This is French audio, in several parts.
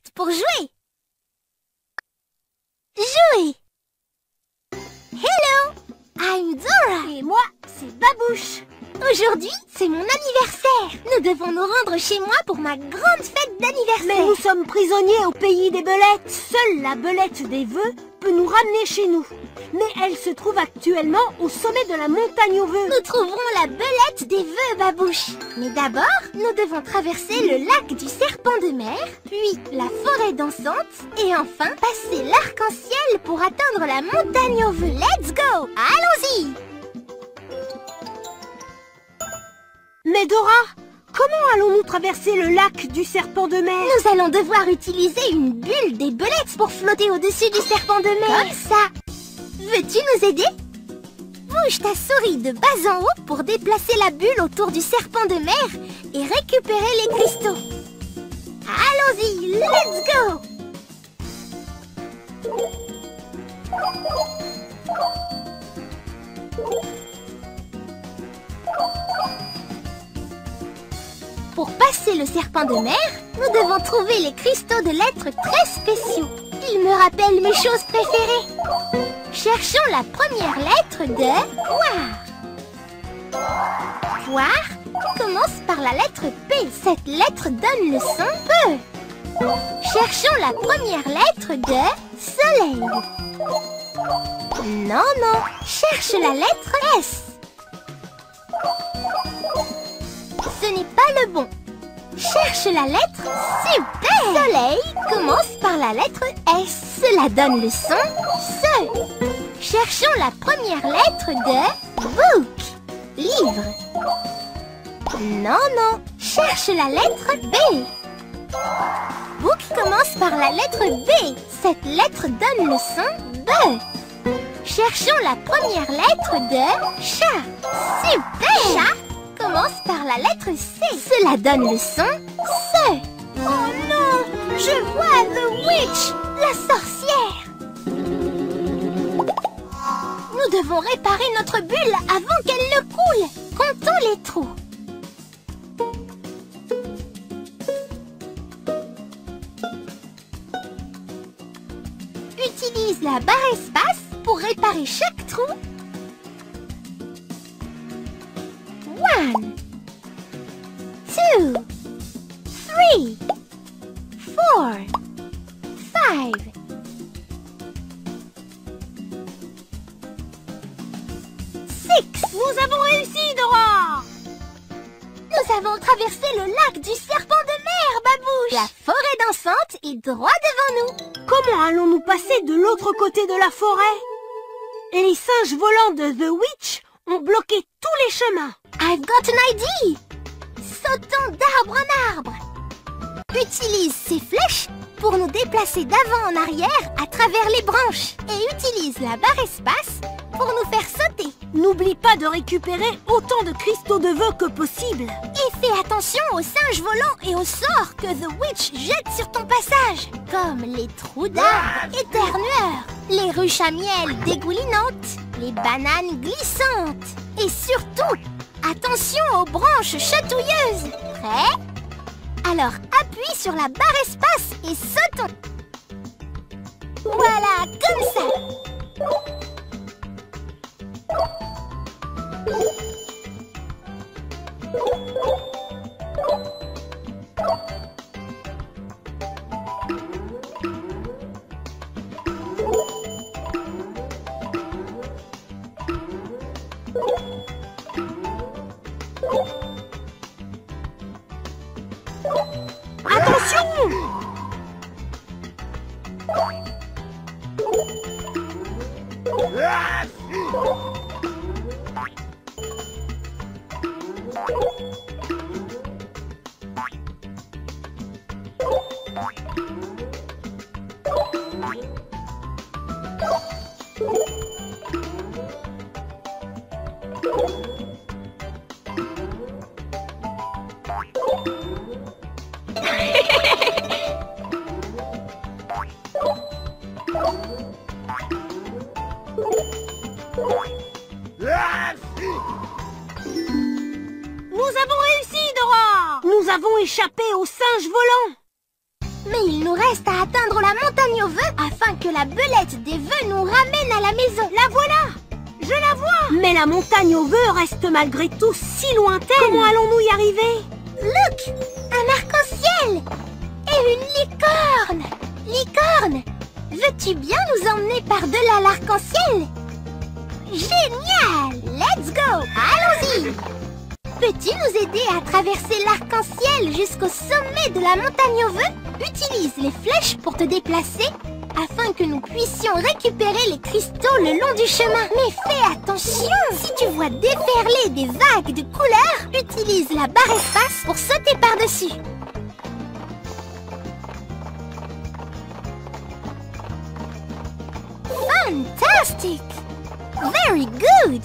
Select pour jouer. Jouer. Hello, I'm Dora. Et moi, c'est Babouche. Aujourd'hui, c'est mon anniversaire. Nous devons nous rendre chez moi pour ma grande fête d'anniversaire. Mais nous sommes prisonniers au pays des belettes. Seule la belette des vœux peut nous ramener chez nous. Mais elle se trouve actuellement au sommet de la montagne aux vœux. Nous trouverons la belette des vœux, Babouche. Mais d'abord, nous devons traverser le lac du serpent de mer, puis la forêt dansante, et enfin passer l'arc-en-ciel pour atteindre la montagne aux vœux. Let's go! Allons-y! Mais Dora, comment allons-nous traverser le lac du serpent de mer? Nous allons devoir utiliser une bulle des belettes pour flotter au-dessus du serpent de mer. Comme ça. Veux-tu nous aider? Bouge ta souris de bas en haut pour déplacer la bulle autour du serpent de mer et récupérer les cristaux. Allons-y, let's go! Pour passer le serpent de mer, nous devons trouver les cristaux de lettres très spéciaux. Ils me rappellent mes choses préférées. Cherchons la première lettre de poire. Poire commence par la lettre P. Cette lettre donne le son P. Cherchons la première lettre de soleil. Non, non, cherche la lettre S. Ce n'est pas le bon. Cherche la lettre super. Soleil commence par la lettre S. Cela donne le son SE. Cherchons la première lettre de book. Livre. Non, non. Cherche la lettre B. Book commence par la lettre B. Cette lettre donne le son B. Cherchons la première lettre de chat. Super. Chat commence par la lettre C. Cela donne le son C. Oh non, je vois The Witch, la sorcière. Nous devons réparer notre bulle avant qu'elle ne coule. Comptons les trous. Utilise la barre espace pour réparer chaque trou. 1, 2, 3, 4, 5. 6. Nous avons réussi, Dora! Nous avons traversé le lac du serpent de mer, Babouche. La forêt dansante est droit devant nous. Comment allons-nous passer de l'autre côté de la forêt? Et les singes volants de The Witch ont bloqué tous les chemins. I've got an idea. Sautons d'arbre en arbre. Utilise ces flèches pour nous déplacer d'avant en arrière à travers les branches. Et utilise la barre espace pour nous faire sauter. N'oublie pas de récupérer autant de cristaux de vœux que possible. Et fais attention aux singes volants et aux sorts que The Witch jette sur ton passage. Comme les trous d'arbres éternueurs, les ruches à miel dégoulinantes, les bananes glissantes. Et surtout, attention aux branches chatouilleuses. Prêt? Alors appuie sur la barre espace et sautons. Voilà, comme ça. Attention! Nous avons réussi, Dora! Nous avons échappé aux singes volants! Mais il nous reste à atteindre la montagne aux vœux afin que la belette des vœux nous ramène à la maison. La voilà! Je la vois! Mais la montagne aux vœux reste malgré tout si lointaine. Comment allons-nous y arriver? Look! Un arc-en-ciel! Et une licorne! Licorne! Veux-tu bien nous emmener par-delà l'arc-en-ciel? Génial! Let's go! Allons-y! Peux-tu nous aider à traverser l'arc-en-ciel jusqu'au sommet de la montagne aux vœux? Utilise les flèches pour te déplacer afin que nous puissions récupérer les cristaux le long du chemin. Mais fais attention! Si tu vois déferler des vagues de couleurs, utilise la barre espace pour sauter par-dessus. Fantastic! Very good!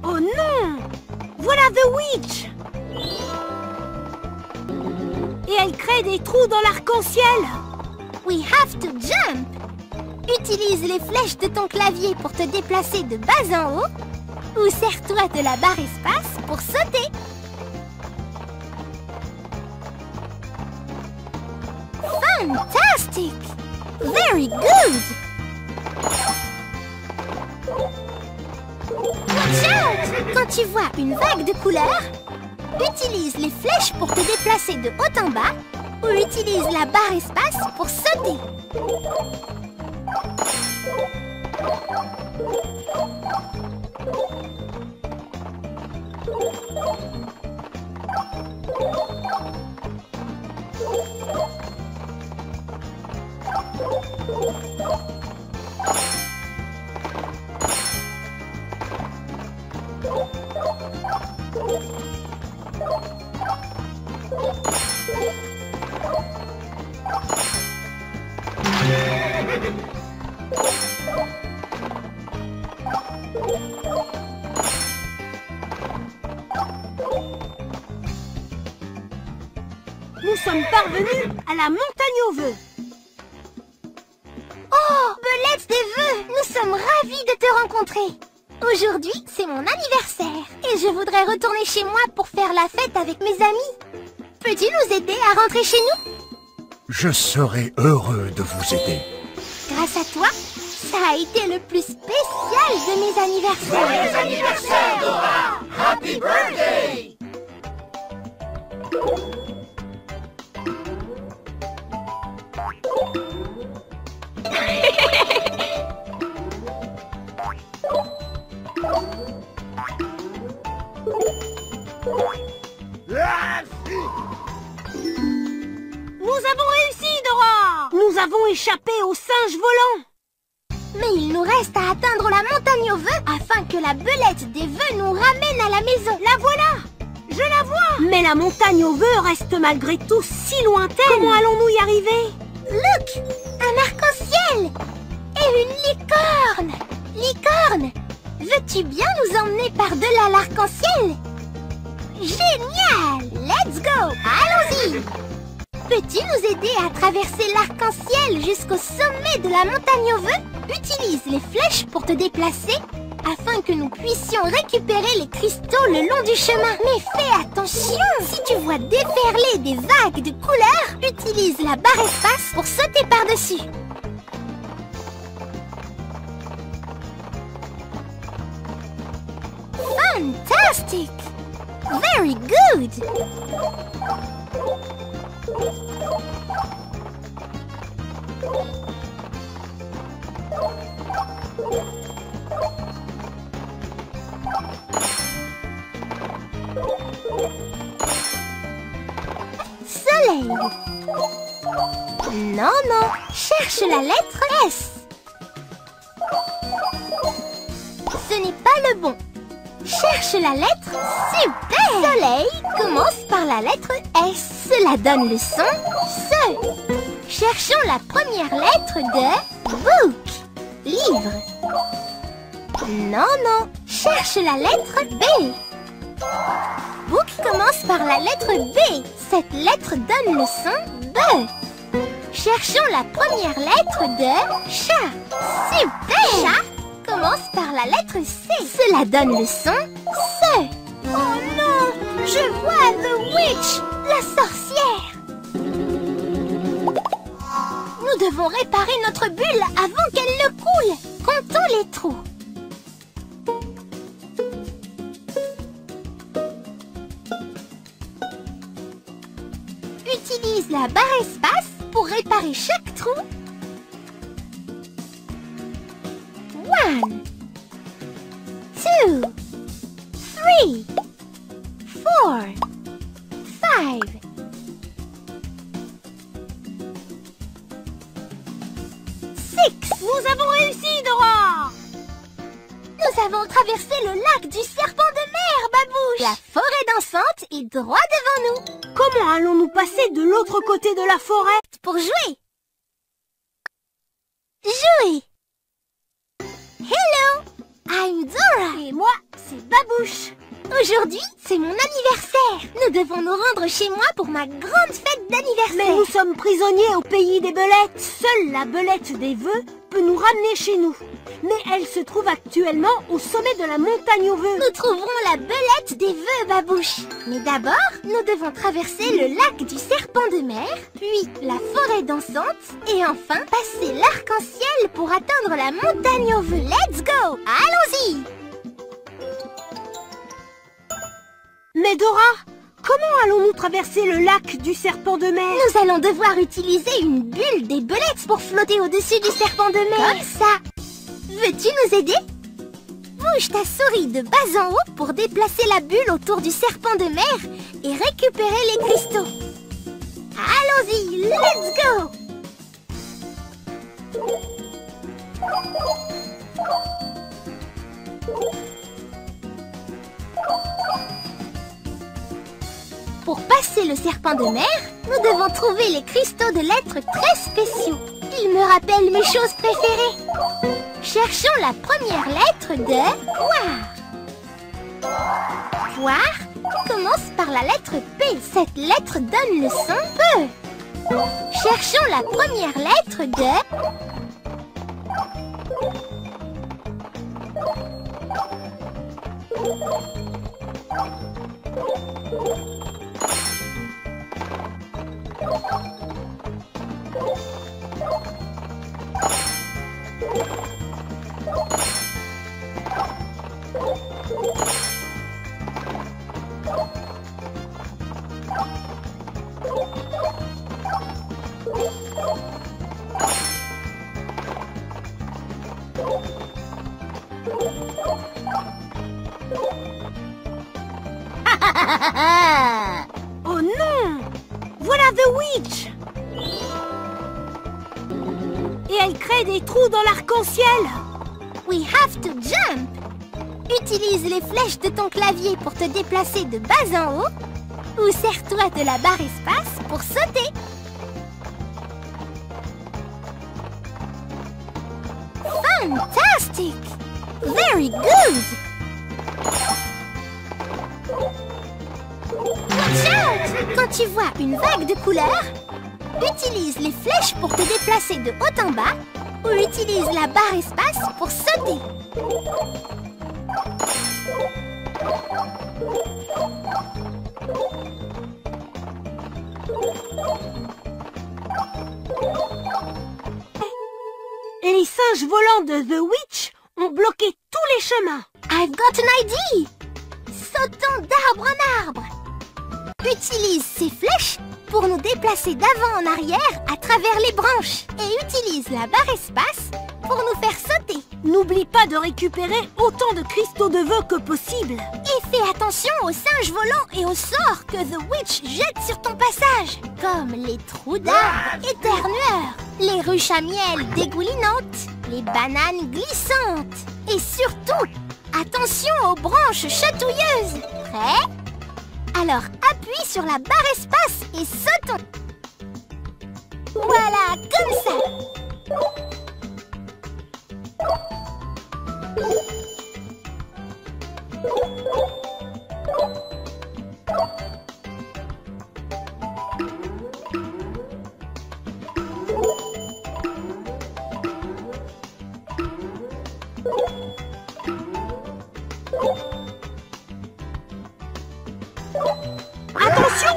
Oh non! Voilà The Witch! Et elle crée des trous dans l'arc-en-ciel! We have to jump! Utilise les flèches de ton clavier pour te déplacer de bas en haut ou sers-toi de la barre espace pour sauter. Fantastic! Very good! Watch out! Quand tu vois une vague de couleurs, utilise les flèches pour te déplacer de haut en bas ou utilise la barre espace pour sauter. Nous sommes parvenus à la montagne aux vœux. Oh, belette des vœux, nous sommes ravis de te rencontrer. Aujourd'hui, c'est mon anniversaire et je voudrais retourner chez moi pour faire la fête avec mes amis. Peux-tu nous aider à rentrer chez nous? Je serai heureux de vous aider. Grâce à toi, ça a été le plus spécial de mes anniversaires. Joyeux anniversaire, Dora! Happy birthday! Nous avons réussi, Dora! Nous avons échappé aux singes volants. Mais il nous reste à atteindre la montagne aux vœux afin que la belette des vœux nous ramène à la maison. La voilà! Je la vois! Mais la montagne aux vœux reste malgré tout si lointaine. Comment allons-nous y arriver? Look! Un arc-en-ciel! Et une licorne! Licorne! Veux-tu bien nous emmener par-delà l'arc-en-ciel? Génial! Let's go! Allons-y! Peux-tu nous aider à traverser l'arc-en-ciel jusqu'au sommet de la montagne aux vœux? Utilise les flèches pour te déplacer afin que nous puissions récupérer les cristaux le long du chemin. Mais fais attention! Si tu vois déferler des vagues de couleurs, utilise la barre espace pour sauter par-dessus. Fantastic! Very good! Soleil. Non, non, cherche la lettre S. Ce n'est pas le bon. Cherche la lettre. Super! Soleil commence par la lettre S. Cela donne le son SE. Cherchons la première lettre de book. Livre. Non, non. Cherche la lettre B. Book commence par la lettre B. Cette lettre donne le son B. Cherchons la première lettre de chat. Super! Chat commence par la lettre C. Cela donne le son SE. Oh non! Je vois The Witch, la sorcière. Nous devons réparer notre bulle avant qu'elle ne coule. Comptons les trous. Utilise la barre espace pour réparer chaque trou. 1, 2, 3, 4, 5. 6. Nous avons réussi, Dora! Nous avons traversé le lac du serpent de mer, Babouche. La forêt dansante est droit devant nous. Comment allons-nous passer de l'autre côté de la forêt? Pour jouer. Jouer. Hello, I'm Dora. Et moi, c'est Babouche. Aujourd'hui, c'est mon anniversaire. Nous devons nous rendre chez moi pour ma grande fête d'anniversaire. Mais nous sommes prisonniers au pays des belettes. Seule la belette des vœux peut nous ramener chez nous. Mais elle se trouve actuellement au sommet de la montagne aux vœux. Nous trouverons la belette des vœux, Babouche. Mais d'abord, nous devons traverser le lac du serpent de mer, puis la forêt dansante, et enfin passer l'arc-en-ciel pour atteindre la montagne aux vœux. Let's go! Allons-y! Mais Dora, comment allons-nous traverser le lac du serpent de mer? Nous allons devoir utiliser une bulle des belettes pour flotter au-dessus du serpent de mer. Comme ça. Veux-tu nous aider? Bouge ta souris de bas en haut pour déplacer la bulle autour du serpent de mer et récupérer les cristaux. Allons-y, let's go! Pour passer le serpent de mer, nous devons trouver les cristaux de lettres très spéciaux. Ils me rappellent mes choses préférées. Cherchons la première lettre de poire. Poire commence par la lettre P. Cette lettre donne le son P. Cherchons la première lettre de Oh non! Voilà The Witch! Et elle crée des trous dans l'arc-en-ciel! We have to jump! Utilise les flèches de ton clavier pour te déplacer de bas en haut ou sers-toi de la barre espace pour sauter. Fantastic! Very good! Watch out! Quand tu vois une vague de couleurs, utilise les flèches pour te déplacer de haut en bas ou utilise la barre espace pour sauter. Les singes volants de The Witch ont bloqué tous les chemins. I've got an idea! Sautons d'arbre en arbre. Utilise ces flèches pour nous déplacer d'avant en arrière à travers les branches. Et utilise la barre espace pour nous faire sauter. N'oublie pas de récupérer autant de cristaux de vœux que possible. Et fais attention aux singes volants et aux sorts que The Witch jette sur ton passage, comme les trous d'arbres éternueurs, les ruches à miel dégoulinantes, les bananes glissantes. Et surtout, attention aux branches chatouilleuses. Prêt? Alors appuie sur la barre espace et sautons. Voilà, comme ça. Attention!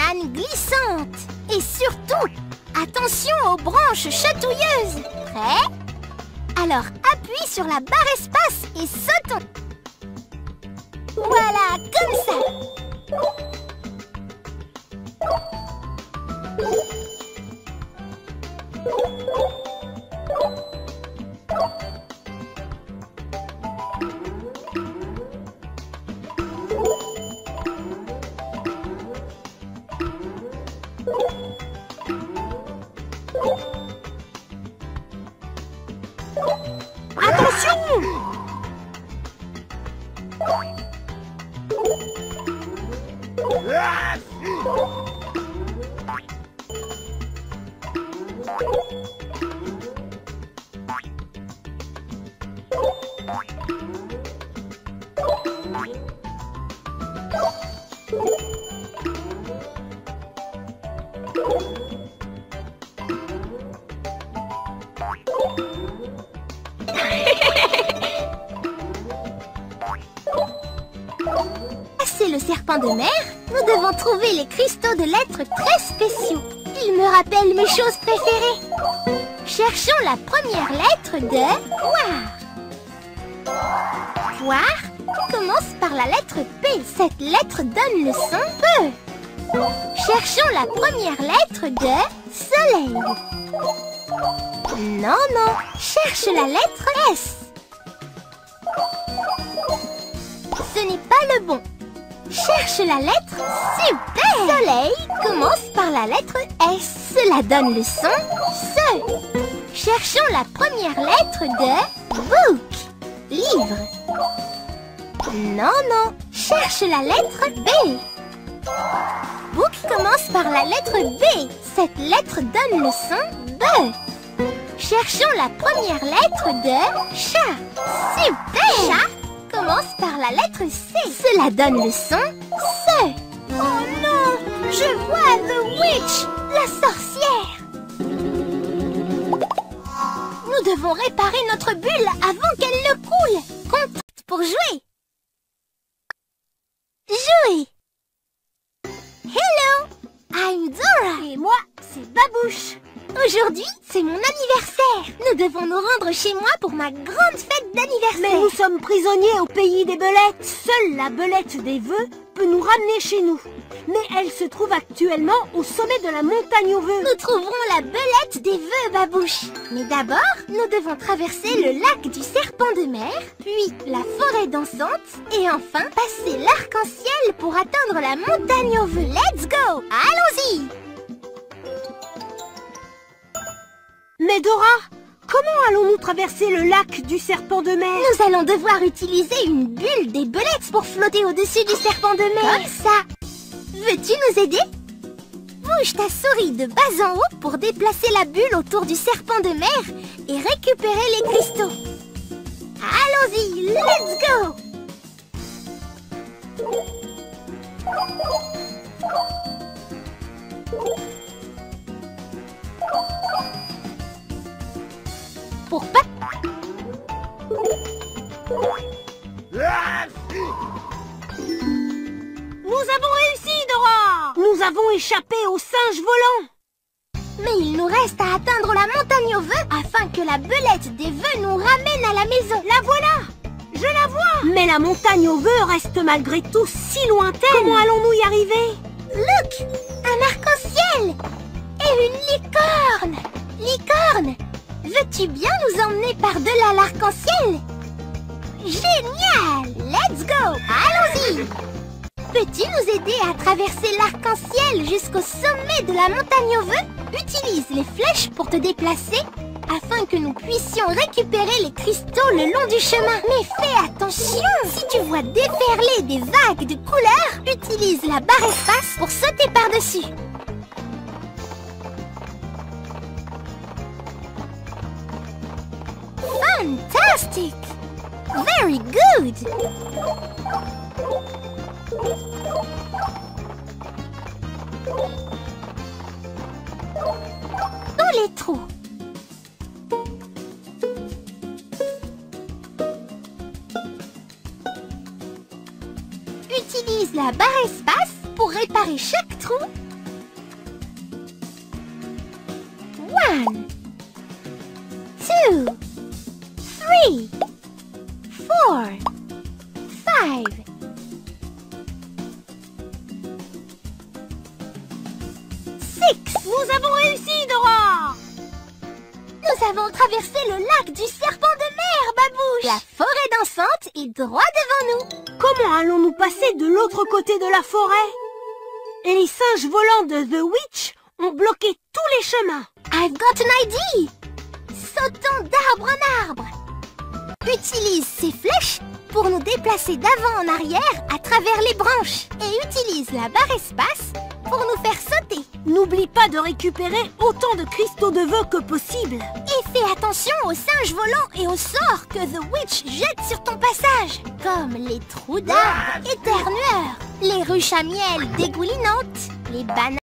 Banane glissante. Et surtout, attention aux branches chatouilleuses. Prêt? Alors appuie sur la barre espace et sautons. Voilà, comme ça. Attention! C'est le serpent de mer. Nous devons trouver les cristaux de lettres très spéciaux. Ils me rappellent mes choses préférées. Cherchons la première lettre de poire. Poire commence par la lettre P. Cette lettre donne le son P. Cherchons la première lettre de soleil. Non, non. Cherche la lettre S. Ce n'est pas le bon. Cherche la lettre super. Soleil commence par la lettre S. Cela donne le son SE. Cherchons la première lettre de book. Livre. Non, non. Cherche la lettre B. Book commence par la lettre B. Cette lettre donne le son B. Cherchons la première lettre de chat. Super. Chat commence par la lettre C. Cela donne le son C. Oh non, je vois The Witch, la sorcière. Nous devons réparer notre bulle avant qu'elle ne coule. Contact pour jouer. Jouer. Hello, I'm Dora. Et moi, c'est Babouche. Aujourd'hui, c'est mon anniversaire. Nous devons nous rendre chez moi pour ma grande fête d'anniversaire. Mais nous sommes prisonniers au pays des belettes. Seule la belette des vœux peut nous ramener chez nous. Mais elle se trouve actuellement au sommet de la montagne aux vœux. Nous trouverons la belette des vœux, Babouche. Mais d'abord, nous devons traverser le lac du serpent de mer, puis la forêt dansante, et enfin passer l'arc-en-ciel pour atteindre la montagne aux vœux. Let's go! Allons-y! Mais Dora, comment allons-nous traverser le lac du serpent de mer? Nous allons devoir utiliser une bulle des belettes pour flotter au-dessus du serpent de mer. Comme ça. Veux-tu nous aider? Bouge ta souris de bas en haut pour déplacer la bulle autour du serpent de mer et récupérer les cristaux. Allons-y, let's go! Pour pas... Nous avons réussi, Dora! Nous avons échappé aux singes volants. Mais il nous reste à atteindre la montagne aux vœux afin que la belette des vœux nous ramène à la maison. La voilà! Je la vois! Mais la montagne aux vœux reste malgré tout si lointaine. Comment allons-nous y arriver? Look! Un arc-en-ciel! Et une licorne! Licorne! Veux-tu bien nous emmener par-delà l'arc-en-ciel? Génial! Let's go! Allons-y! Peux-tu nous aider à traverser l'arc-en-ciel jusqu'au sommet de la montagne aux vœux? Utilise les flèches pour te déplacer afin que nous puissions récupérer les cristaux le long du chemin. Mais fais attention! Si tu vois déferler des vagues de couleurs, utilise la barre espace pour sauter par-dessus. Fantastic! Very good! Dans les trous. Utilise la barre espace pour réparer chaque trou. 1, 2, 3, 4, 5. 6. Nous avons réussi, Dora! Nous avons traversé le lac du serpent de mer, Babouche. La forêt dansante est droit devant nous. Comment allons-nous passer de l'autre côté de la forêt? Et les singes volants de The Witch ont bloqué tous les chemins. I've got an idea! Sautons d'arbre en arbre. Utilise ces flèches pour nous déplacer d'avant en arrière à travers les branches. Et utilise la barre espace pour nous faire sauter. N'oublie pas de récupérer autant de cristaux de vœux que possible. Et fais attention aux singes volants et aux sorts que The Witch jette sur ton passage. Comme les trous d'arbres éternueurs, les ruches à miel dégoulinantes, les bananes